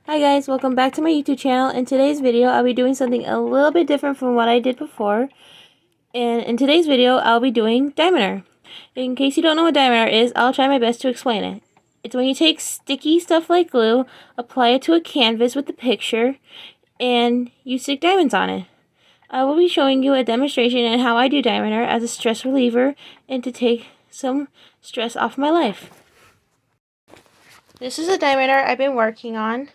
Hi guys, welcome back to my YouTube channel. In today's video, I'll be doing something a little bit different from what I did before. And in today's video, I'll be doing Diamond. In case you don't know what Diamond is, I'll try my best to explain it. It's when you take sticky stuff like glue, apply it to a canvas with the picture, and you stick diamonds on it. I will be showing you a demonstration on how I do Diamond as a stress reliever and to take some stress off my life. This is a Diamond I've been working on.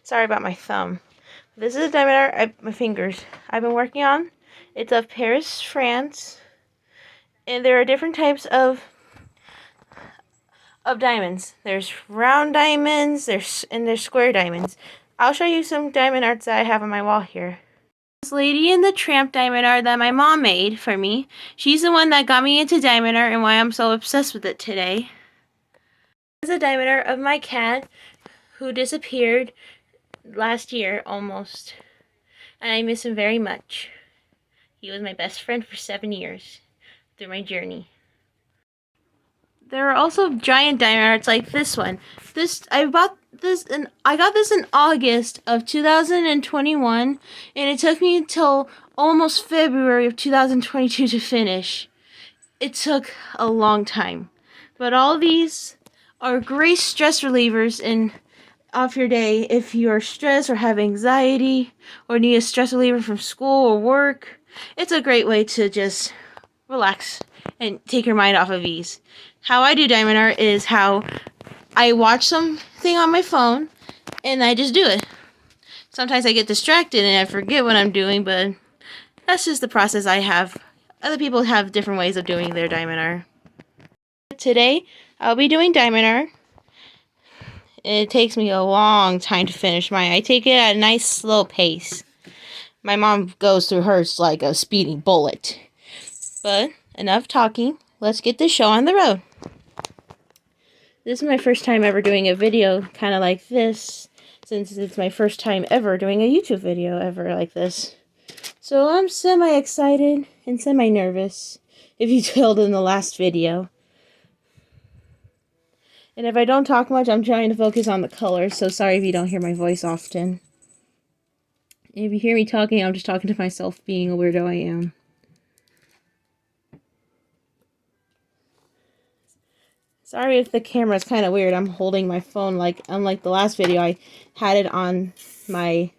Sorry about my thumb. This is a diamond my fingers I've been working on. It's of Paris, France. And there are different types of diamonds. There's round diamonds, there's square diamonds. I'll show you some diamond arts that I have on my wall here. This Lady in the Tramp diamond art that my mom made for me. She's the one that got me into diamond art and why I'm so obsessed with it today. This is a diamond art of my cat who disappeared last year almost. And I miss him very much. He was my best friend for 7 years through my journey. There are also giant diamond arts like this one. I got this in August of 2021, and it took me until almost February of 2022 to finish. It took a long time. But all these are great stress relievers off your day if you're stressed or have anxiety or need a stress reliever from school or work. It's a great way to just relax and take your mind off of ease. How I do diamond art is how I watch something on my phone and I just do it. Sometimes I get distracted and I forget what I'm doing, but that's just the process I have. Other people have different ways of doing their diamond art. Today, I'll be doing diamond art. It takes me a long time to finish mine. I take it at a nice slow pace. My mom goes through hers like a speeding bullet. But enough talking. Let's get this show on the road. This is my first time ever doing a video kind of like this, since it's my first time ever doing a YouTube video ever like this. So I'm semi-excited and semi-nervous, if you told in the last video. And if I don't talk much, I'm trying to focus on the colors, so sorry if you don't hear my voice often. If you hear me talking, I'm just talking to myself, being a weirdo I am. Sorry if the camera's kind of weird. I'm holding my phone like, unlike the last video, I had it on on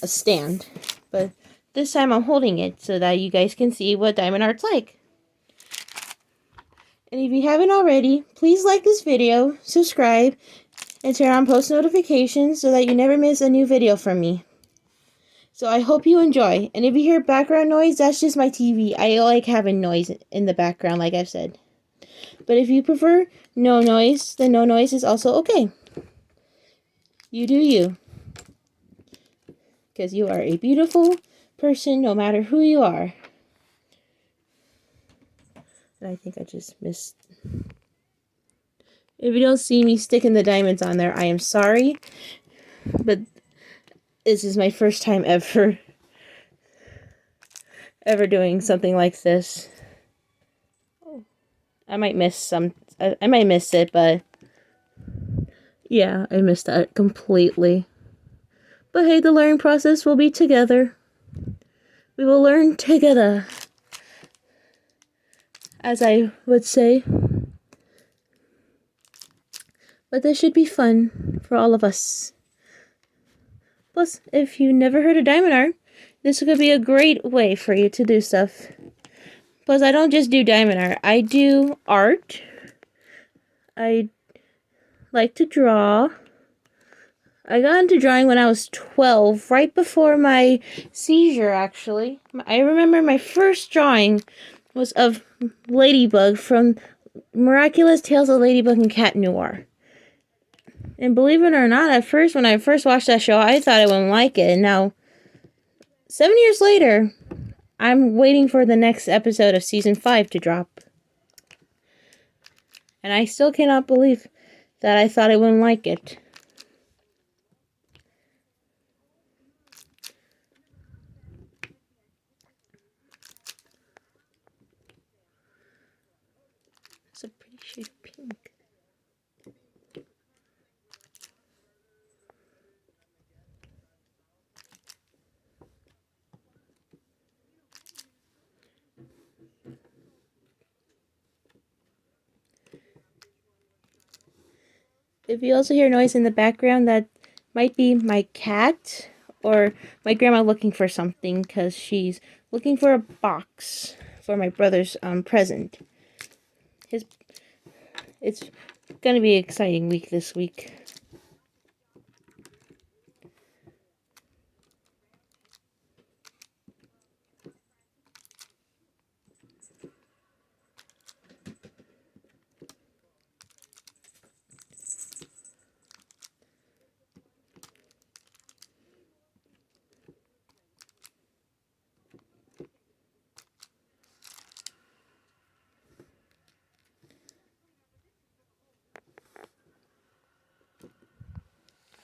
a stand. But this time I'm holding it so that you guys can see what diamond art's like. And if you haven't already, please like this video, subscribe, and turn on post notifications so that you never miss a new video from me. So I hope you enjoy. And if you hear background noise, that's just my TV. I like having noise in the background, like I've said. But if you prefer no noise, then no noise is also okay. You do you. Because you are a beautiful person no matter who you are. And I think I just missed. If you don't see me sticking the diamonds on there, I am sorry. But this is my first time ever doing something like this. I might miss I might miss it, but yeah, I missed that completely. But hey, the learning process will be together. We will learn together, as I would say. But this should be fun for all of us. Plus, if you never heard of diamond art, this could be a great way for you to do stuff. Plus, I don't just do diamond art. I do art. I like to draw. I got into drawing when I was 12, right before my seizure, actually. I remember my first drawing was of Ladybug from Miraculous Tales of Ladybug and Cat Noir. And believe it or not, at first, when I first watched that show, I thought I wouldn't like it. And now, 7 years later, I'm waiting for the next episode of Season 5 to drop. And I still cannot believe that I thought I wouldn't like it. It's a pretty shade of pink. If you also hear noise in the background, that might be my cat or my grandma looking for something because she's looking for a box for my brother's present. It's gonna be an exciting week this week.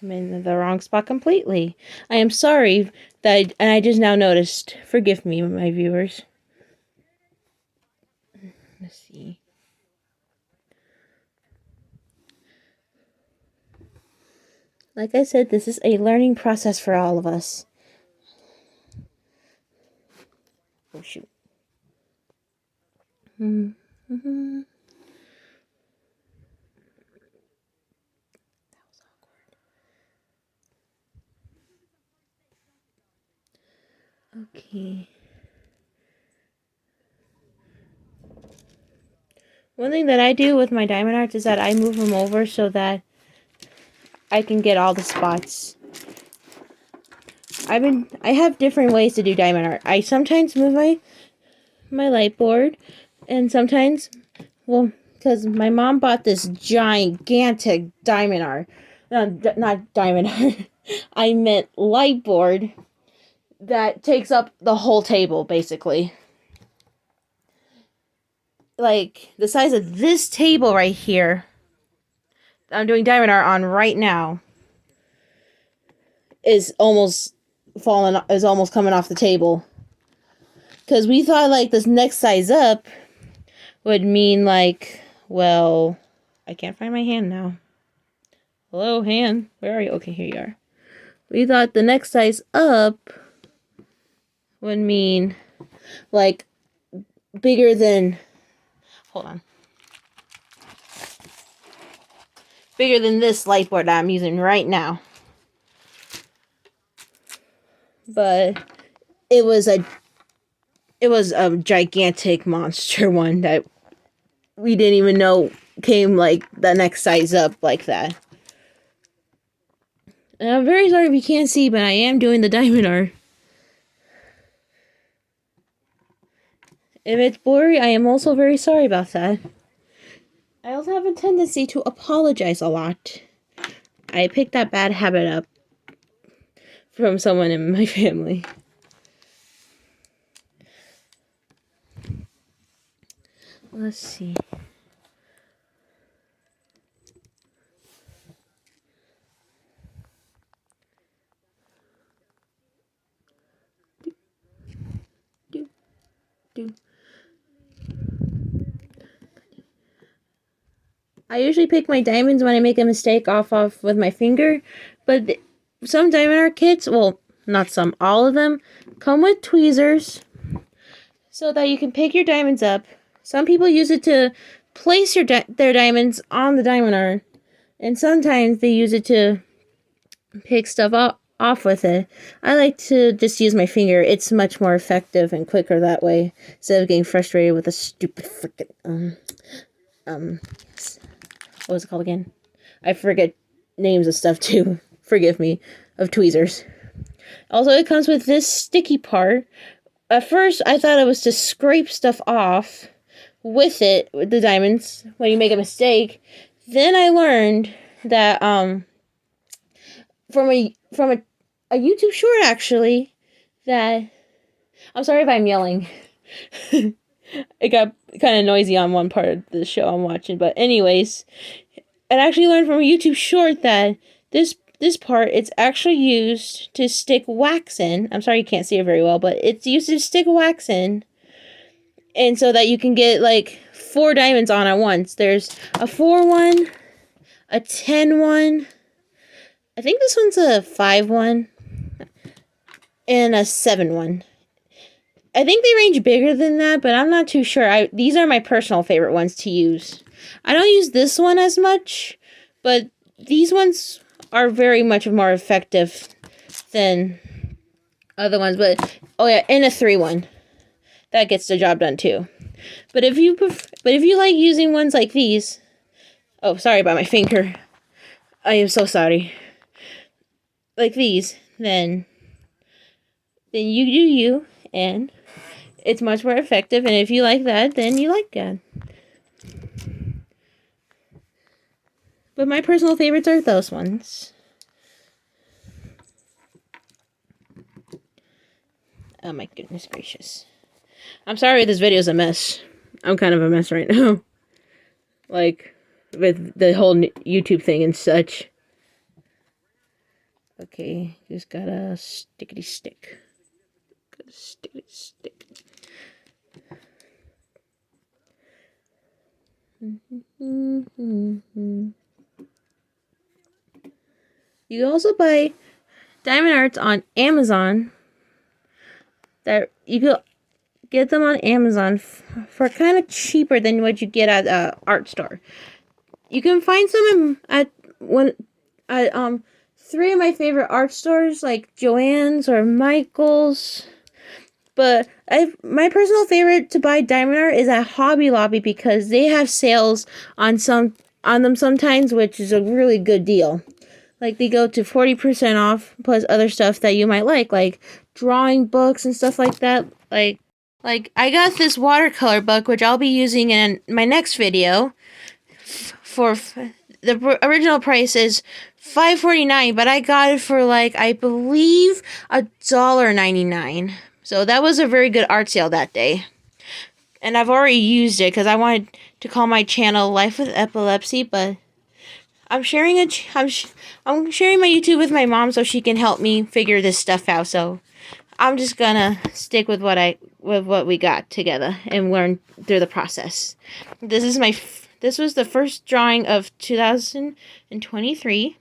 I'm in the wrong spot completely. I am sorry that and I just now noticed. Forgive me, my viewers. Let's see. Like I said, this is a learning process for all of us. Oh, shoot. Mm-hmm. Okay. One thing that I do with my diamond arts is that I move them over so that I can get all the spots. I have different ways to do diamond art. I sometimes move my light board, and sometimes, well, because my mom bought this gigantic diamond art. Not diamond art. I meant light board that takes up the whole table, basically. Like, the size of this table right here, I'm doing diamond art on right now, is almost coming off the table. Because we thought, like, this next size up would mean, like, well, I can't find my hand now. Hello, hand. Where are you? Okay, here you are. We thought the next size up would mean, like, bigger than... Hold on. Bigger than this light board that I'm using right now. But it was a gigantic monster one that we didn't even know came, like, the next size up like that. And I'm very sorry if you can't see, but I am doing the diamond art. If it's blurry, I am also very sorry about that. I also have a tendency to apologize a lot. I picked that bad habit up from someone in my family. Let's see. I usually pick my diamonds when I make a mistake off with my finger, but some diamond art kits, well, not some, all of them, come with tweezers so that you can pick your diamonds up. Some people use it to place their diamonds on the diamond art, and sometimes they use it to pick stuff off with it. I like to just use my finger. It's much more effective and quicker that way, instead of getting frustrated with a stupid freaking what was it called again? I forget names of stuff too. Forgive me. Of tweezers. Also, it comes with this sticky part. At first, I thought it was to scrape stuff off with it, with the diamonds, when you make a mistake. Then I learned that from a YouTube short, actually, that... I'm sorry if I'm yelling. It got kind of noisy on one part of the show I'm watching, but anyways, I actually learned from a YouTube short that this part, it's actually used to stick wax in. I'm sorry you can't see it very well, but it's used to stick wax in, and so that you can get, like, 4 diamonds on at once. There's a 4 one, a 10 one, I think this one's a 5 one, and a 7 one. I think they range bigger than that, but I'm not too sure. These are my personal favorite ones to use. I don't use this one as much, but these ones are very much more effective than other ones. But oh yeah, and a 3-1 that gets the job done too. But if you like using ones like these, oh sorry about my finger. I am so sorry. Like these, then you do you, and it's much more effective. And if you like that, then you like that. But my personal favorites are those ones. Oh my goodness gracious. I'm sorry this video's a mess. I'm kind of a mess right now. Like, with the whole YouTube thing and such. Okay, just got a stickity stick. Got a stickity stick. You can also buy diamond arts on Amazon. That you can get them on Amazon for kind of cheaper than what you get at an art store. You can find some at 3 of my favorite art stores, like Joann's or Michael's. But my personal favorite to buy diamond art is at Hobby Lobby because they have sales on them sometimes, which is a really good deal. Like they go to 40% off plus other stuff that you might like drawing books and stuff like that. Like I got this watercolor book, which I'll be using in my next video. For the original price is $5.49, but I got it for like I believe $1.99. So that was a very good art sale that day. And I've already used it because I wanted to call my channel Life with Epilepsy, but I'm sharing I'm sharing my YouTube with my mom so she can help me figure this stuff out. So I'm just gonna stick with what we got together and learn through the process. This was the first drawing of 2023,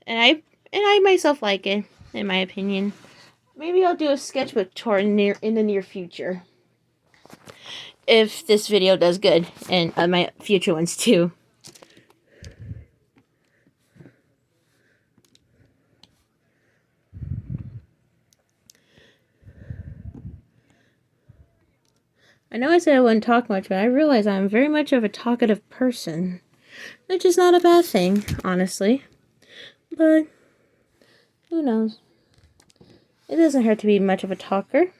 and I myself like it, in my opinion. Maybe I'll do a sketchbook tour in the near future, if this video does good, and my future ones too. I know I said I wouldn't talk much, but I realize I'm very much of a talkative person. Which is not a bad thing, honestly. But, who knows? It doesn't hurt to be much of a talker.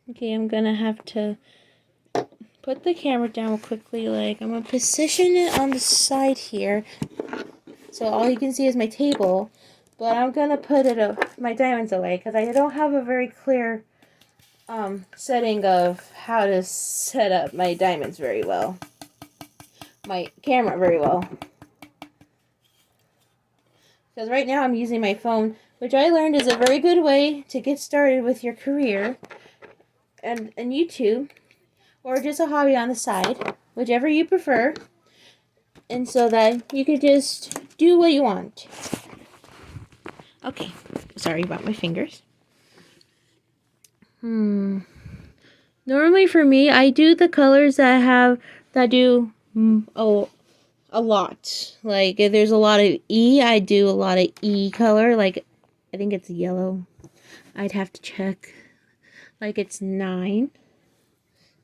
Okay, I'm gonna have to put the camera down quickly. Like, I'm gonna position it on the side here, so all you can see is my table. But I'm gonna put my diamonds away because I don't have a very clear setting of how to set up my diamonds very well. My camera very well. Because right now I'm using my phone, which I learned is a very good way to get started with your career and YouTube, or just a hobby on the side, whichever you prefer, and so that you could just do what you want. Okay, sorry about my fingers. Normally for me, I do the colors that do a lot. Like if there's a lot of E, I do a lot of E color. Like I think it's yellow. I'd have to check. Like it's 9.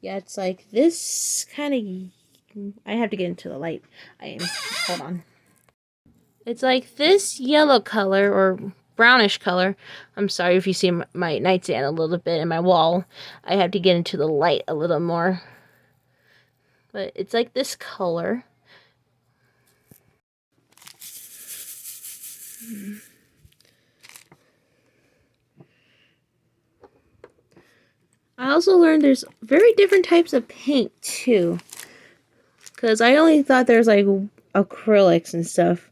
Yeah, it's like this kind of. I have to get into the light. Hold on. It's like this yellow color or brownish color. I'm sorry if you see my nightstand a little bit and my wall. I have to get into the light a little more. But it's like this color. I also learned there's very different types of paint too. Because I only thought there's like acrylics and stuff.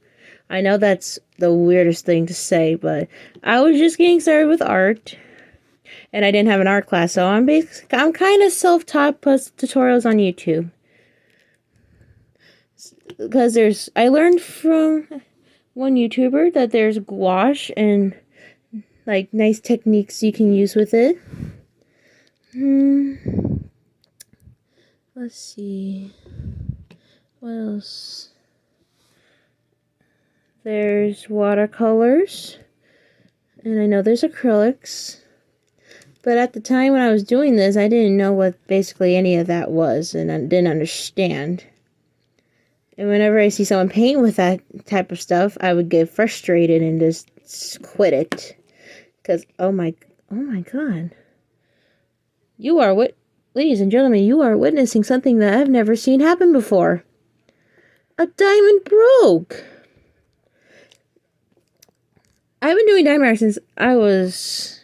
I know that's the weirdest thing to say, but I was just getting started with art. And I didn't have an art class, so I'm kind of self-taught plus tutorials on YouTube. Because I learned from one YouTuber that there's gouache and like nice techniques you can use with it. Let's see. What else? There's watercolors. And I know there's acrylics. But at the time when I was doing this, I didn't know what basically any of that was, and I didn't understand. And whenever I see someone paint with that type of stuff, I would get frustrated and just quit it. Because, oh my God. Ladies and gentlemen, you are witnessing something that I've never seen happen before. A diamond broke. I've been doing diamond art since I was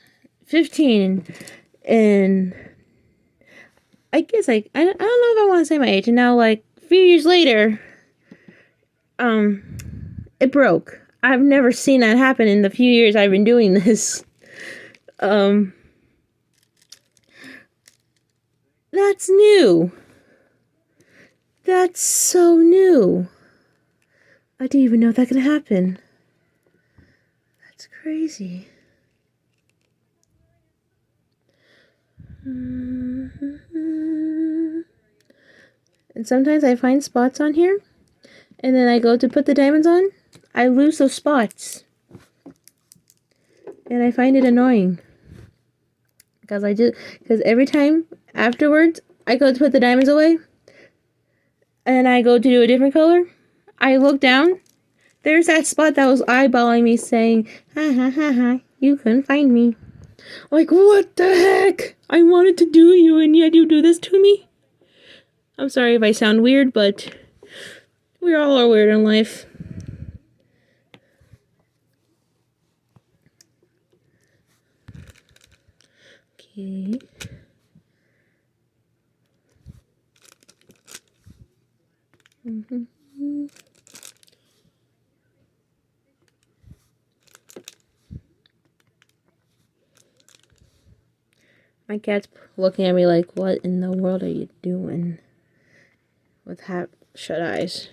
15, and I guess I don't know if I want to say my age. And now, like, a few years later, it broke. I've never seen that happen in the few years I've been doing this. That's new. That's so new. I didn't even know that could happen. That's crazy. And sometimes I find spots on here, and then I go to put the diamonds on, I lose those spots. And I find it annoying. Because every time afterwards, I go to put the diamonds away, and I go to do a different color, I look down, there's that spot that was eyeballing me saying, ha ha ha ha, you couldn't find me. Like, what the heck? I wanted to do you, and yet you do this to me? I'm sorry if I sound weird, but we all are weird in life. Okay. My cat's looking at me like, what in the world are you doing? With half shut eyes.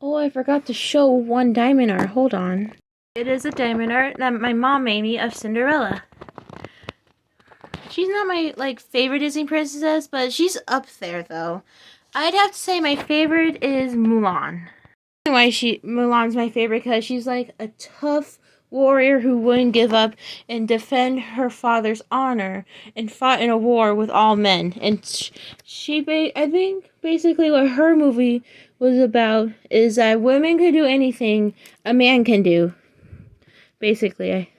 Oh, I forgot to show one diamond art. Hold on. It is a diamond art that my mom made me of Cinderella. She's not my, like, favorite Disney princess, but she's up there, though. I'd have to say my favorite is Mulan. Why Mulan's my favorite, because she's like a tough warrior who wouldn't give up and defend her father's honor and fought in a war with all men. And I think basically what her movie was about is that women can do anything a man can do. Basically,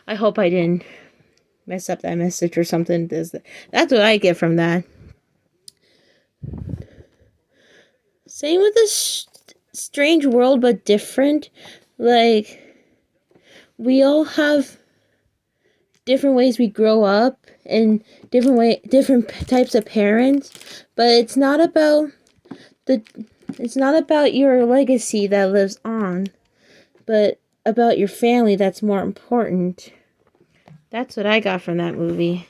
I hope I didn't mess up that message or something. That's what I get from that. Same with this strange world, but different. Like, we all have different ways we grow up and different types of parents, but it's not about your legacy that lives on, but about your family that's more important. That's what I got from that movie.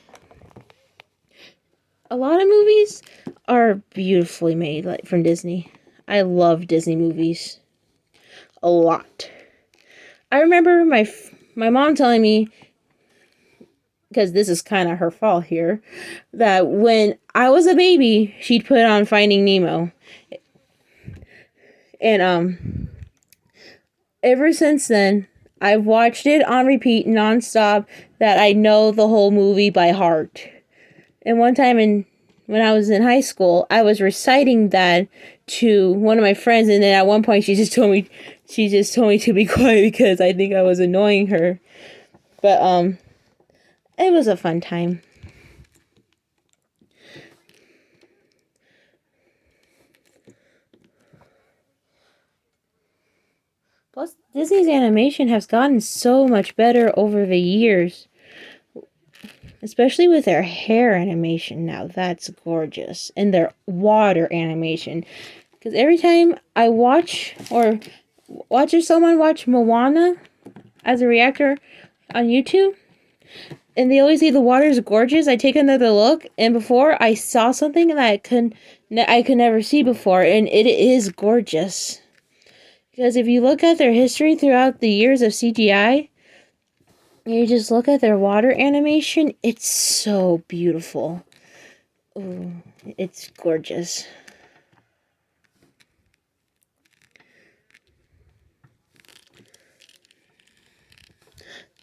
A lot of movies are beautifully made, like from Disney. I love Disney movies a lot. I remember my mom telling me, because this is kind of her fault here, that when I was a baby, she'd put on Finding Nemo. And ever since then, I've watched it on repeat nonstop, that I know the whole movie by heart. And one time when I was in high school, I was reciting that to one of my friends, and then at one point she just told me to be quiet because I think I was annoying her. But it was a fun time. Plus, Disney's animation has gotten so much better over the years. Especially with their hair animation now. That's gorgeous. And their water animation. Because every time I watch someone watch Moana as a reactor on YouTube, and they always say the water is gorgeous. I take another look, and before I saw something that I could never see before, and it is gorgeous. Because if you look at their history throughout the years of CGI, and you just look at their water animation, it's so beautiful. Ooh, it's gorgeous.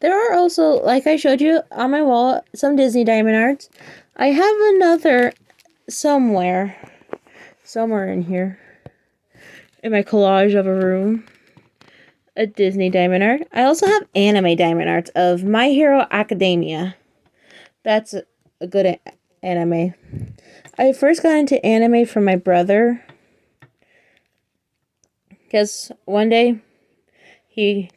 There are also, like I showed you on my wall, some Disney Diamond Arts. I have another somewhere in here, in my collage of a room, a Disney Diamond Art. I also have anime Diamond Arts of My Hero Academia. That's a good anime. I first got into anime from my brother, because one day he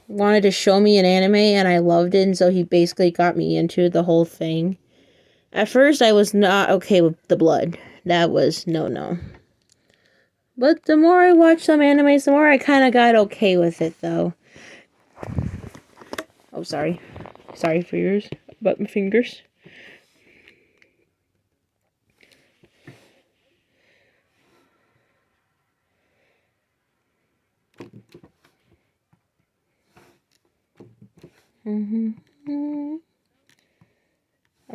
wanted to show me an anime and I loved it, and so he basically got me into the whole thing. At first I was not okay with the blood. That was no. But the more I watched some animes, the more I kind of got okay with it, though. Oh, sorry. Sorry for yours. But my fingers. I'm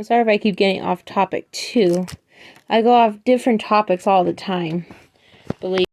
sorry if I keep getting off topic, too. I go off different topics all the time. Believe